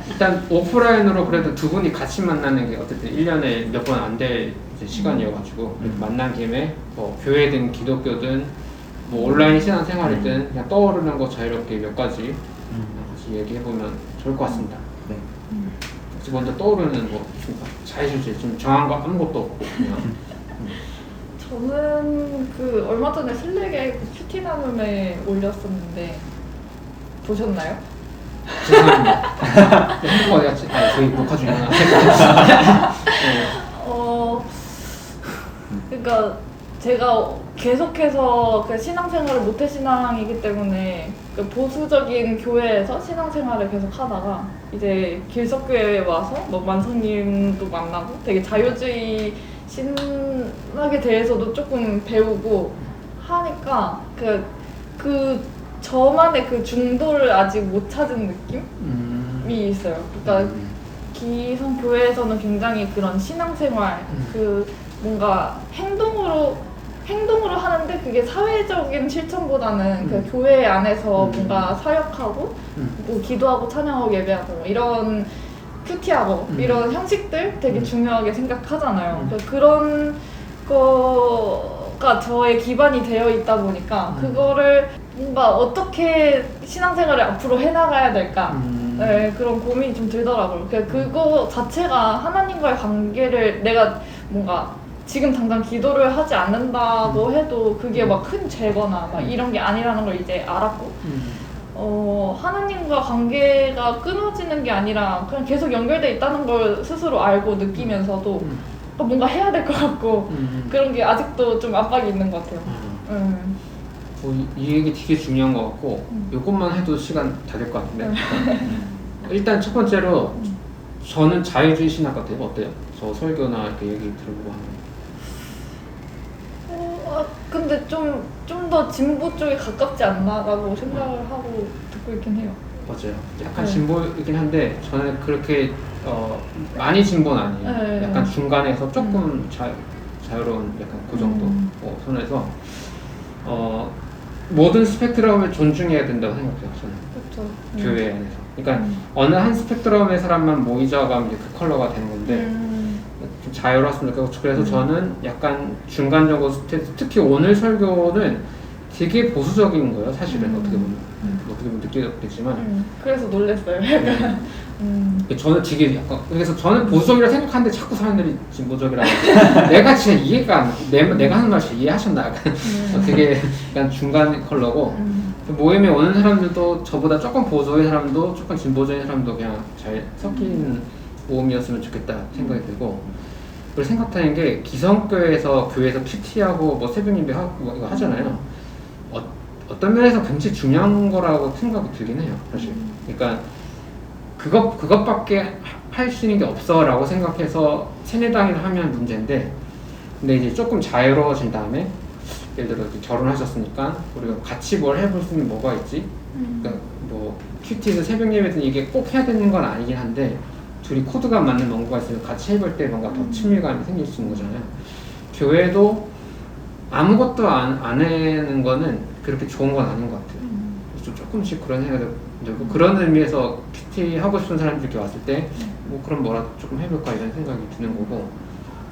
일단 오프라인으로 그래도 두 분이 같이 만나는 게 어쨌든 1년에 몇 번 안 될 시간이어가지고 만난 김에 뭐 교회든 기독교든 뭐 온라인 신앙생활이든 그냥 떠오르는 거 자유롭게 몇 가지 같이 얘기해보면 좋을 것 같습니다. 네. 혹시 먼저 떠오르는 뭐 있습니까? 자유주의 좀 정한 거 아무것도 없고 그냥 저는 그 얼마 전에 슬랙에 그 큐티 나눔에 올렸었는데 보셨나요? 죄송합니다. 핸드폰 어디 갔지? 아 저희 녹화 중이구나. 그러니까 제가 계속해서 그 신앙생활을 모태신앙이기 때문에 그 보수적인 교회에서 신앙생활을 계속 하다가 이제 길석교회에 와서 뭐 만성님도 만나고 되게 자유주의 신학에 대해서도 조금 배우고 하니까 그 저만의 그 중도를 아직 못 찾은 느낌이 있어요. 그러니까 기성교회에서는 굉장히 그런 신앙생활 그 뭔가 행동으로 하는데 그게 사회적인 실천보다는 그 교회 안에서 뭔가 사역하고 뭐 기도하고 찬양하고 예배하고 뭐 이런 큐티하고 이런 형식들 되게 중요하게 생각하잖아요. 그런 거가 저의 기반이 되어 있다 보니까 그거를 뭔가 어떻게 신앙생활을 앞으로 해나가야 될까 네, 그런 고민이 좀 들더라고요. 그거 자체가 하나님과의 관계를 내가 뭔가 지금 당장 기도를 하지 않는다고 해도 그게 막 큰 죄거나 막 이런 게 아니라는 걸 이제 알았고 하나님과 관계가 끊어지는 게 아니라 그냥 계속 연결돼 있다는 걸 스스로 알고 느끼면서도 뭔가 해야 될 것 같고 그런 게 아직도 좀 압박이 있는 것 같아요. 이 얘기 되게 중요한 것 같고 이것만 해도 시간 다 될 것 같은데 일단 첫 번째로 저는 자유주의 신학 같아요. 어때요? 저 설교나 이렇게 얘기 들어보고 하면 근데 좀 더 진보 쪽에 가깝지 않나라고 생각을 하고 듣고 있긴 해요. 맞아요. 약간 진보이긴 한데 저는 그렇게 많이 진보는 아니에요. 약간 중간에서 조금 자유로운 약간 그 정도 선에서 모든 스펙트럼을 존중해야 된다고 생각해요. 저는 그렇죠. 교회 안에서. 그러니까 어느 한 스펙트럼의 사람만 모이자가 이제 그 컬러가 되는 건데 좀 자유로웠으면 좋겠고 그래서 저는 약간 중간적으로 특히 오늘 설교는 되게 보수적인 거예요. 사실은 어떻게 보면 느끼겠지만 그래서 놀랐어요. 저는 되게 약간 그래서 저는 보수적이라 생각하는데 자꾸 사람들이 진보적이라고 내가 진짜 이해가 안 내가 하는 말 진짜 이해하셨나 약간 되게 약간 중간 컬러고 모임에 오는 사람들도 저보다 조금 보수적인 사람도 조금 진보적인 사람도 그냥 잘 섞인 모임이었으면 좋겠다 생각이 들고 그리고 생각하는 게 기성교회에서 교회에서 큐티하고 뭐 새벽 예배하고 뭐 이거 하잖아요. 어떤 면에서 굉장히 중요한 거라고 생각이 들긴 해요, 사실. 그러니까 그것밖에 할 수 있는 게 없어라고 생각해서 세뇌당해서 하면 문제인데, 근데 이제 조금 자유로워진 다음에 예를 들어 결혼하셨으니까 우리가 같이 뭘 해볼 수 있는 뭐가 있지? 그러니까 뭐 큐티에서 새벽 예배든 이게 꼭 해야 되는 건 아니긴 한데 둘이 코드가 맞는 뭔가가 있으면 같이 해볼 때 뭔가 더 친밀감이 생길 수 있는 거잖아요. 교회도 아무것도 안 하는 거는 그렇게 좋은 건 아닌 것 같아요. 좀 조금씩 그런 생각이 들고 그런 의미에서 큐티 하고 싶은 사람들이 이렇게 왔을 때 뭐 그럼 뭐라도 조금 해볼까 이런 생각이 드는 거고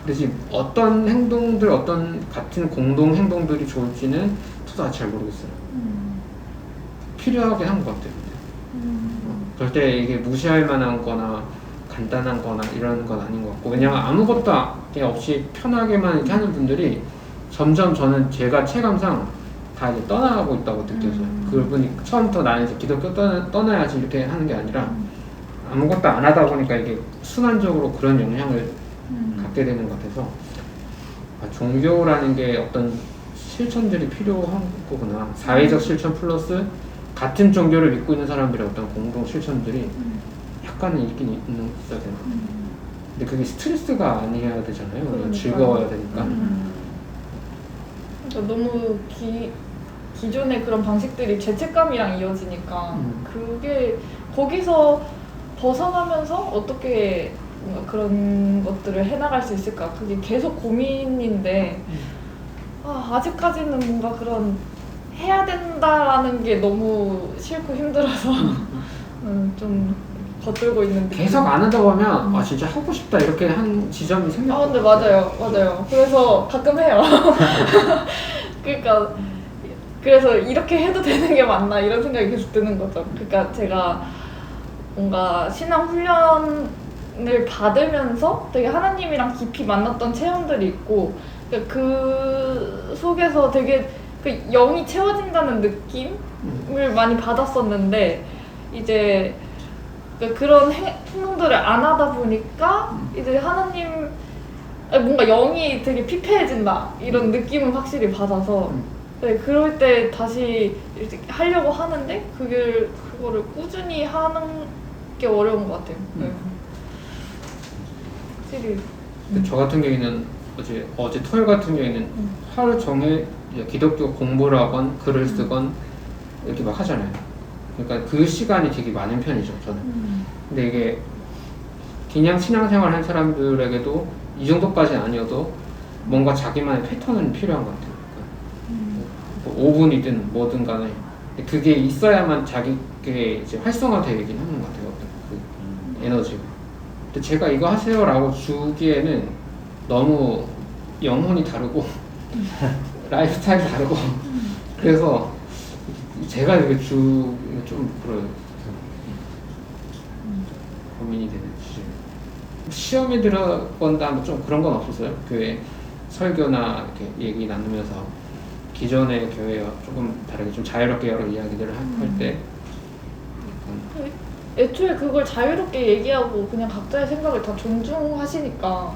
근데 지금 어떤 행동들 어떤 같은 공동 행동들이 좋을지는 저도 아직 잘 모르겠어요. 필요하게 한 것 같아요. 절대 이게 무시할 만한 거나 간단한 거나 이런 건 아닌 것 같고 왜냐면 아무것도 없이 편하게만 이렇게 하는 분들이 점점 저는 제가 체감상 다 이제 떠나가고 있다고 느껴져요. 그분이 처음부터 나는 이제 기독교 떠나야지 이렇게 하는 게 아니라 아무것도 안 하다 보니까 이게 순환적으로 그런 영향을 갖게 되는 것 같아서 종교라는 게 어떤 실천들이 필요한 거구나. 사회적 실천 플러스 같은 종교를 믿고 있는 사람들의 어떤 공동 실천들이 약간은 있긴 있어야 되나. 근데 그게 스트레스가 아니어야 되잖아요. 그러니까. 즐거워야 되니까. 그러니까 너무 기존의 그런 방식들이 죄책감이랑 이어지니까 그게 거기서 벗어나면서 어떻게 뭔가 그런 것들을 해나갈 수 있을까 그게 계속 고민인데 아직까지는 뭔가 그런 해야 된다라는 게 너무 싫고 힘들어서 좀 겉돌고 있는 느낌. 계속 안 하다 보면 아 진짜 하고 싶다 이렇게 한 지점이 생겨. 아 근데 맞아요. 그래서 가끔 해요. 그러니까 그래서 이렇게 해도 되는 게 맞나 이런 생각이 계속 드는 거죠. 그러니까 제가 뭔가 신앙 훈련을 받으면서 되게 하나님이랑 깊이 만났던 체험들이 있고 그러니까 그 속에서 되게 그 영이 채워진다는 느낌을 많이 받았었는데 이제 그런 행동들을 안 하다 보니까 이제 하나님 뭔가 영이 되게 피폐해진다 이런 느낌은 확실히 받아서 네, 그럴 때 다시 이렇게 하려고 하는데 그거를 꾸준히 하는 게 어려운 것 같아요. 네. 확실히. 저 같은 경우에는 어제 토요일 같은 경우에는 하루 종일 이제 기독교 공부를 하건 글을 쓰건 이렇게 막 하잖아요. 그러니까 그 시간이 되게 많은 편이죠, 저는. 근데 이게 그냥 신앙생활 한 사람들에게도 이 정도까지는 아니어도 뭔가 자기만의 패턴은 필요한 것 같아요. 뭐 5분이든 뭐든 간에 그게 있어야만 자기게 이제 활성화되긴 하는 것 같아요. 그 에너지가. 근데 제가 이거 하세요라고 주기에는 너무 영혼이 다르고 라이프 스타일이 다르고 그래서 제가 이렇게 좀 그래요. 고민이 되는 주제. 시험에 들어간다 좀 그런 건 없었어요? 교회 설교나 이렇게 얘기 나누면서 기존의 교회와 조금 다르게 좀 자유롭게 여러 이야기들을 할 때 애초에 그걸 자유롭게 얘기하고 그냥 각자의 생각을 다 존중하시니까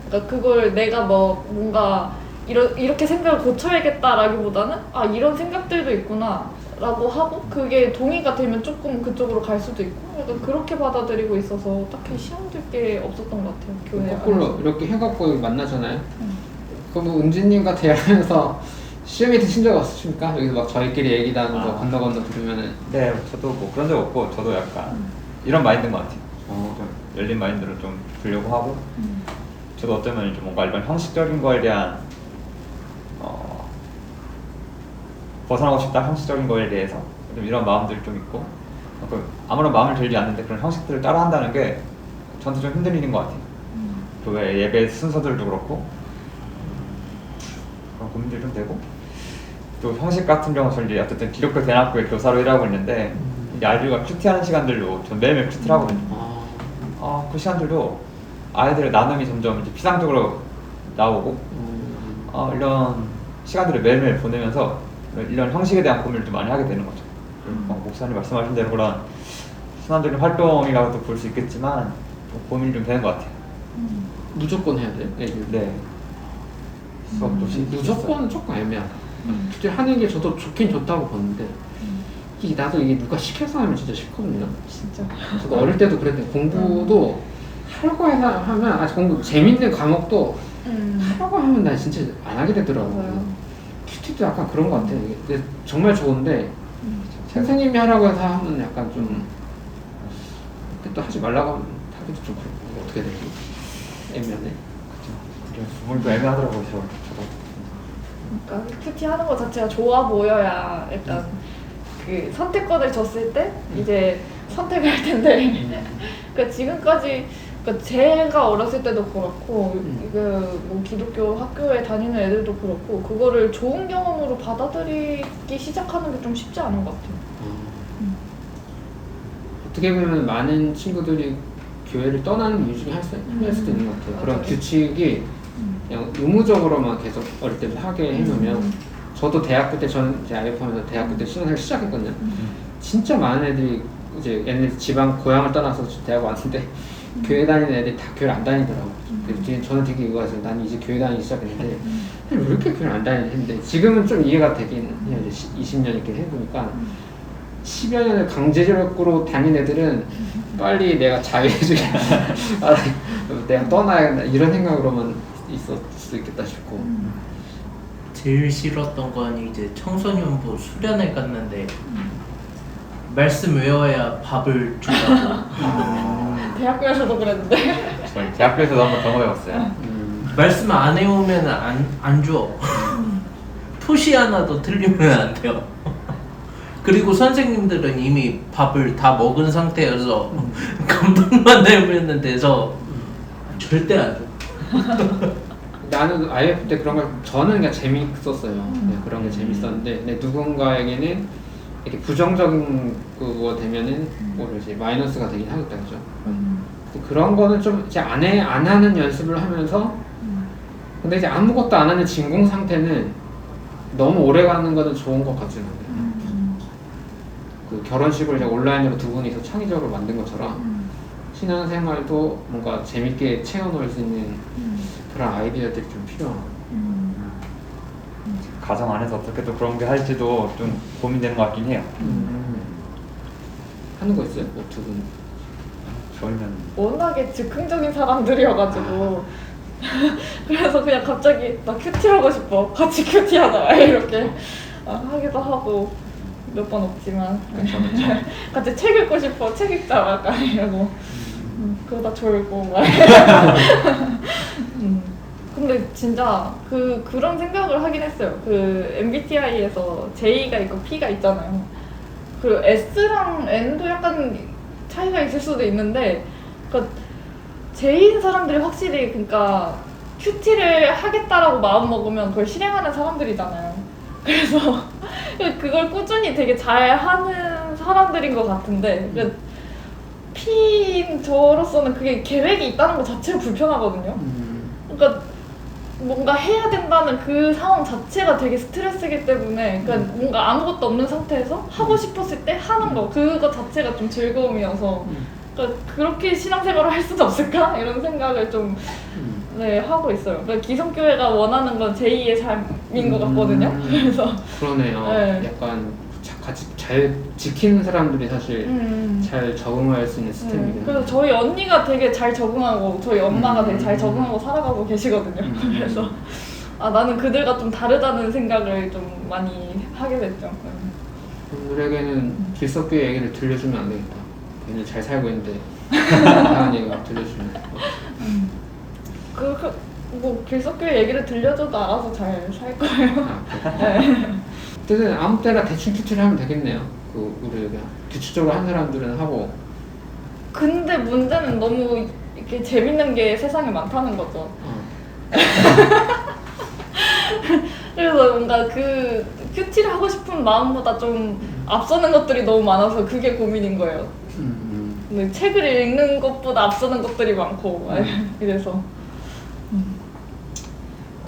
그러니까 그걸 내가 뭔가 이렇게 생각을 고쳐야겠다라기보다는 아 이런 생각들도 있구나 라고 하고 그게 동의가 되면 조금 그쪽으로 갈 수도 있고 약간 그렇게 받아들이고 있어서 딱히 시험 들 게 없었던 것 같아요. 교회 거꾸로 안에서. 이렇게 해갖고 만나잖아요. 그럼 은지님과 대화하면서 시험에 드신 적 없으십니까? 여기서 막 저희끼리 얘기 나누는 거 건너 들으면은 네, 저도 뭐 그런 적 없고 저도 약간 이런 마인드인 것 같아요. 좀 열린 마인드를 좀 주려고 하고 저도 어쩌면 좀 뭔가 이런 형식적인 거에 대한 벗어나고 싶다 형식적인 거에 대해서 좀 이런 마음들이 좀 있고 아무런 마음을 들지 않는데 그런 형식들을 따라 한다는 게 저한테 좀 힘든 일인 것 같아요. 교회 예배 순서들도 그렇고 그런 고민들이 좀 되고 또 형식 같은 경우 저는 이제 어쨌든 기독교 대학교에 교사로 일하고 있는데 이 아이들과 큐티하는 시간들도 전 매일매일 큐티를 하거든요. 그 시간들도 아이들의 나눔이 점점 이제 피상적으로 나오고 이런 시간들을 매일매일 보내면서 이런 형식에 대한 고민을 좀 많이 하게 되는 거죠. 목사님 말씀하신 대로 그런 순환적인 활동이라고도 볼 수 있겠지만 고민이 좀 되는 것 같아요. 무조건 해야 돼요? 네. 수업도 무조건은 조금 애매하다. 실제 하는 게 저도 좋긴 좋다고 보는데 나도 이게 누가 시켜서 하면 진짜 싫거든요. 진짜. 저도 어릴 때도 그랬는데 공부도 하려고 하면 공부 재밌는 과목도 하려고 하면 나 진짜 안 하게 되더라고요. 큐티도 약간 그런 것 같아요. 근데 정말 좋은데 선생님이 하라고 해서 하면 약간 좀 또 하지 말라고 하면 하기도 좀 그렇고 어떻게 되지? 애매하네. 그렇죠. 부분도 애매하더라고요. 저도. 그러니까 큐티 하는 거 자체가 좋아 보여야 약간 그 선택권을 줬을 때 이제 선택을 할 텐데 그러니까 지금까지 그러니까 제가 어렸을 때도 그렇고 뭐 기독교 학교에 다니는 애들도 그렇고 그거를 좋은 경험으로 받아들이기 시작하는 게 좀 쉽지 않은 것 같아요. 어떻게 보면 많은 친구들이 교회를 떠나는 이유 중에 하나일 수도 있는 것 같아요. 그런 규칙이 그냥 의무적으로만 계속 어릴 때부터 하게 해놓으면 저도 대학교 때 저는 제 IF 하면서 대학교 때 신앙생활 시작했거든요. 진짜 많은 애들이 이제 얘네 지방 고향을 떠나서 대학 왔는데 교회 다니는 애들이 다 교회를 안 다니더라고요. 그래서 저는 되게 이거였어요. 나는 이제 교회 다니기 시작했는데 왜 이렇게 교회를 안 다니지 했는데 지금은 좀 이해가 되긴 해요. 이제 20년 이렇게 해보니까 10여 년을 강제적으로 다닌 애들은 빨리 내가 자유해지게 내가 떠나야 이런 생각으로만 있을 수 있겠다 싶고 제일 싫었던 건 이제 청소년부 수련회 갔는데 말씀 외워야 밥을 준다고 대학교에서도 그랬는데 저희 대학교에서도 한번 경험해봤어요. 말씀 안 외우면 안 줘. 토시 하나도 틀리면 안 돼요. 그리고 선생님들은 이미 밥을 다 먹은 상태여서 감동만 내면 돼서 절대 안 줘. 나는 IF 때 그런 걸 저는 그냥 재밌었어요. 그냥 그런 게 재밌었는데 근데 누군가에게는 이렇게 부정적인 그거 되면은 모르지 마이너스가 되긴 하겠다 그죠? 그런 거는 좀 이제 안 하는 연습을 하면서 근데 이제 아무것도 안 하는 진공 상태는 너무 오래 가는 거는 좋은 것 같지는 않아요. 그 결혼식을 이제 온라인으로 두 분이서 창의적으로 만든 것처럼 신앙생활도 뭔가 재밌게 채워넣을 수 있는 그런 아이디어들이 좀 필요한. 가정 안에서 어떻게 또 그런 게 할지도 좀 고민되는 것 같긴 해요. 하는 거 있어요? 뭐 두 분? 저희는 워낙에 즉흥적인 사람들이어가지고 그래서 그냥 갑자기 나 큐티 하고 싶어 같이 큐티 하자 이렇게 하기도 하고 몇 번 없지만 같이 책 읽고 싶어 책 읽자 약간 이러고 그러다 졸고 막 근데 진짜 그런 생각을 하긴 했어요. 그 MBTI에서 J가 있고 P가 있잖아요. 그리고 S랑 N도 약간 차이가 있을 수도 있는데 그러니까 J인 사람들이 확실히 그러니까 큐티를 하겠다라고 마음 먹으면 그걸 실행하는 사람들이잖아요. 그래서 그걸 꾸준히 되게 잘 하는 사람들인 것 같은데 그러니까 P인 저로서는 그게 계획이 있다는 것 자체가 불편하거든요. 그러니까 뭔가 해야 된다는 그 상황 자체가 되게 스트레스이기 때문에 그러니까 뭔가 아무것도 없는 상태에서 하고 싶었을 때 하는 거 그거 자체가 좀 즐거움이어서 그러니까 그렇게 신앙생활을 할 수는 없을까? 이런 생각을 좀 네, 하고 있어요. 그러니까 기성교회가 원하는 건 제2의 삶인 것 같거든요. 그래서 그러네요. 네. 약간 같이 잘 지키는 사람들이 사실 잘 적응할 수 있는 시스템이긴 그래서 저희 언니가 되게 잘 적응하고 저희 엄마가 되게 잘 적응하고 살아가고 계시거든요. 그래서 나는 그들과 좀 다르다는 생각을 좀 많이 하게 됐죠. 그들에게는 길석교의 얘기를 들려주면 안 되겠다. 걔는 잘 살고 있는데 이상한 얘기가 들려주면 뭐 길석교의 얘기를 들려줘도 알아서 잘 살 거예요. 네. 어쨌든 아무 때나 대충 큐티를 하면 되겠네요. 우리 여기 규칙적으로 한 사람들은 하고 근데 문제는 너무 이렇게 재밌는 게 세상에 많다는 거죠. 그래서 뭔가 그 큐티를 하고 싶은 마음보다 좀 앞서는 것들이 너무 많아서 그게 고민인 거예요. 근데 책을 읽는 것보다 앞서는 것들이 많고 이래서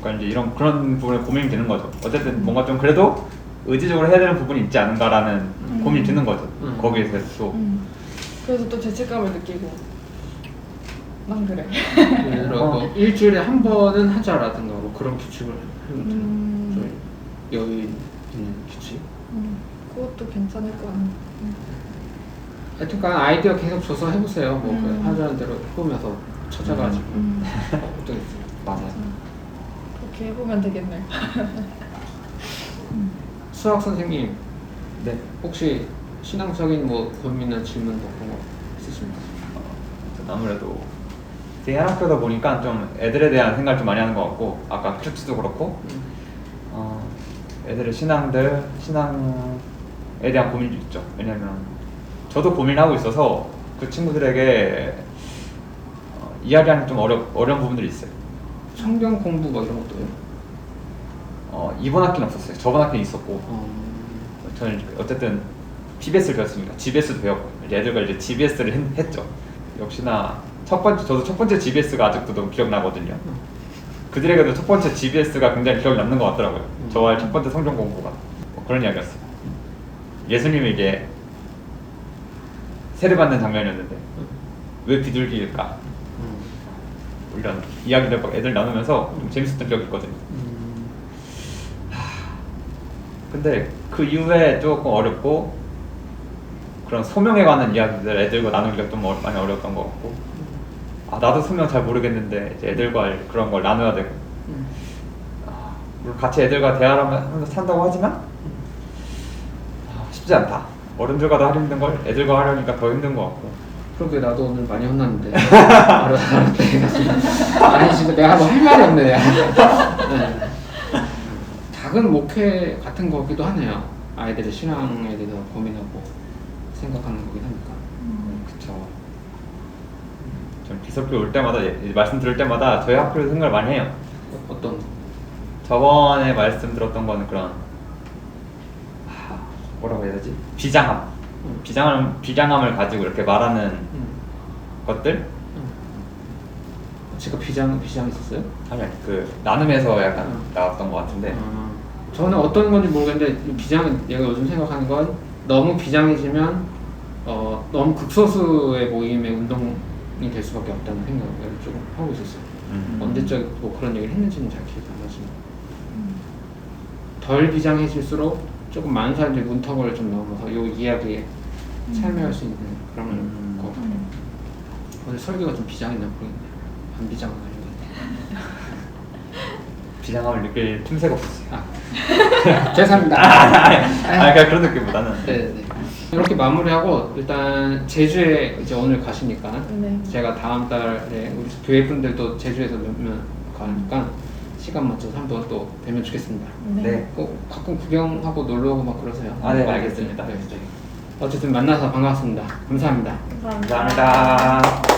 그러니까 이제 그런 부분에 고민이 되는 거죠. 어쨌든 뭔가 좀 그래도 의지적으로 해야 되는 부분이 있지 않은가라는 고민이 드는 거죠. 거기에 대해서 또. 그래서 또 죄책감을 느끼고 난 그래. 예를 들어 뭐 일주일에 한 번은 하자라든가 뭐 그런 규칙을 하면 좀 여유 있는 규칙. 그것도 괜찮을 것 같아요. 하여튼간 아이디어 계속 줘서 해보세요. 뭐 하자는 대로 해보면서 찾아가지고 어떠겠어요? 맞아요. 그렇게 해보면 되겠네. 수학 선생님 네. 혹시 신앙적인 뭐 고민이나 질문 뭐 그런 거 있으십니까? 아무래도 대안학교다 보니까 좀 애들에 대한 생각을 좀 많이 하는 것 같고 아까 큐티도 그렇고 애들의 신앙에 대한 고민도 있죠. 왜냐면 저도 고민하고 있어서 그 친구들에게 이야기하는 좀 어려운 부분들이 있어요. 성경 공부 뭐 이런 것도요? 이번 학기는 없었어요. 저번 학기는 있었고 저는 어쨌든 GBS를 배웠으니까 GBS도 배웠고 애들과 이제 GBS를 했죠. 역시나 저도 첫 번째 GBS가 아직도 너무 기억나거든요. 그들에게도 첫 번째 GBS가 굉장히 기억에 남는 것 같더라고요. 저와의 첫 번째 성경 공부가 그런 이야기였어요. 예수님이 이제 세례받는 장면이었는데 왜 비둘기일까? 이런 이야기를 막 애들 나누면서 좀 재밌었던 기억이 있거든요. 근데 그 이후에 조금 어렵고 그런 소명에 관한 이야기들 애들과 나누기가 좀 많이 어려웠던 것 같고 나도 소명 잘 모르겠는데 이제 애들과 그런 걸 나눠야 되고 물론 같이 애들과 대화를 하면서 산다고 하지만 쉽지 않다. 어른들과도 하기 힘든 걸 애들과 하려니까 더 힘든 것 같고 그러게 나도 오늘 많이 혼났는데 바로 아니 진짜 내가 뭐 할 말이 없네 내가. 네. 작은 목회 같은 거기도 하네요. 아이들의 신앙에 대해서 고민하고 생각하는 거긴 하니까. 그쵸. 전 기독교 올 때마다 말씀 들을 때마다 저희 학교에서 생각을 많이 해요. 어떤 저번에 말씀 들었던 거는 그런 뭐라고 해야 되지? 비장함을 가지고 이렇게 말하는 것들? 제가 비장 있었어요? 아니 그 나눔에서 약간 나왔던 것 같은데. 저는 어떤 건지 모르겠는데 비장 내가 요즘 생각하는 건 너무 비장해지면 너무 극소수의 모임의 운동이 될 수밖에 없다는 생각을 조금 하고 있었어요. 언제적 뭐 그런 얘기를 했는지는 잘 기억이 안 나지만 덜 비장해질수록 조금 많은 사람들이 문턱을 좀 넘어서 이 이야기에 참여할 수 있는 그런 것 같아요. 오늘 설교가 좀 비장했나 모르겠네요. 안 비장한 아닌데. 비장함을 느낄 틈새가 없었어요. 죄송합니다. 그러니까 그런 느낌보다는. 네. 이렇게 마무리하고 일단 제주에 이제 오늘 가시니까 네. 제가 다음 달에 우리 교회 분들도 제주에서 몇몇 가니까 시간 맞춰서 한번 또 뵈면 좋겠습니다. 네. 꼭 가끔 구경하고 놀러 오고 막 그러세요. 네, 알겠습니다. 네. 어쨌든 만나서 반갑습니다. 감사합니다. 감사합니다. 감사합니다.